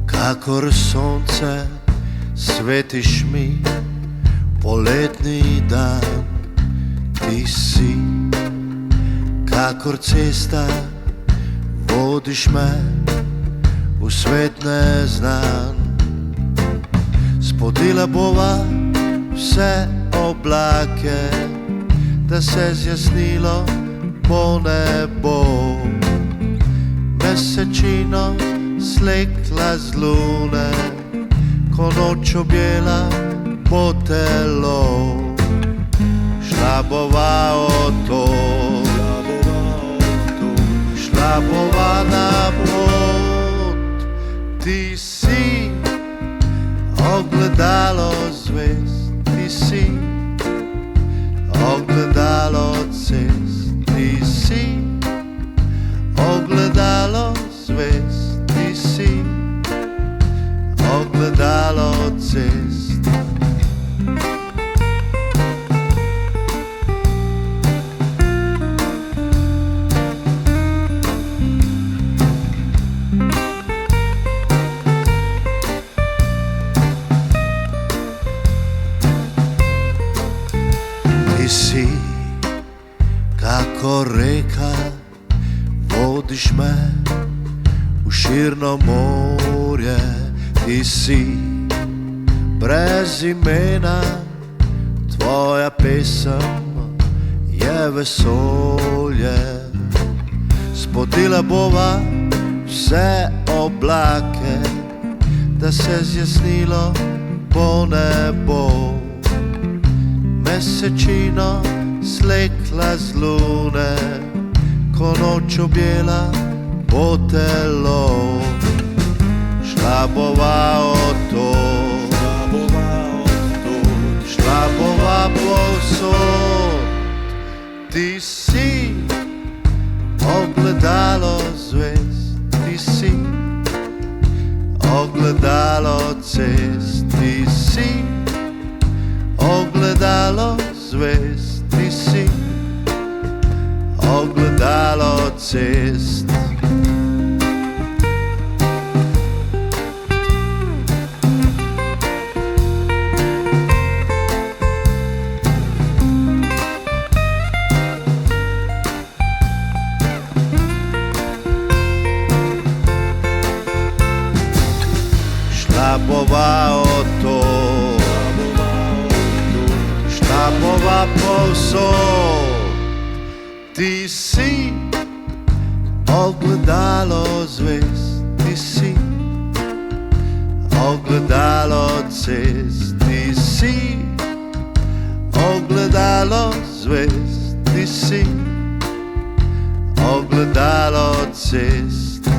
Kakor sonce svetiš mi poletni dan, ti si kakor cesta, vodiš me v svet neznan. Spodila bova vse oblake, da se zjasnilo bo nebo. Mesečino slekla z lune, ko noč objela bo telo. Šla bova o to, šla bova na pot. Ti si ogledalo zvezd, ti si ogledalo cest, ti si ogledalo zvezd, ti si ogledalo cest. Ti si kako reka, vodiš me v širno morje. Ti si brez imena, tvoja pesem je vesolje. Spodila bova vse oblake, da se zjasnilo bo nebo. Mesečino slekla z lune, ko noč objela bo telo. Šla bova o to, šla bova povsod. Ti si ogledalo zvezd, ti si ogledalo cest, ti si ogledalo zvezd, ti si ogledalo cest. Šla bova o to, šla bova povsod. Ti si ogledalo zvezd, ti si ogledalo cest, ti si ogledalo zvezd, ti si ogledalo cest.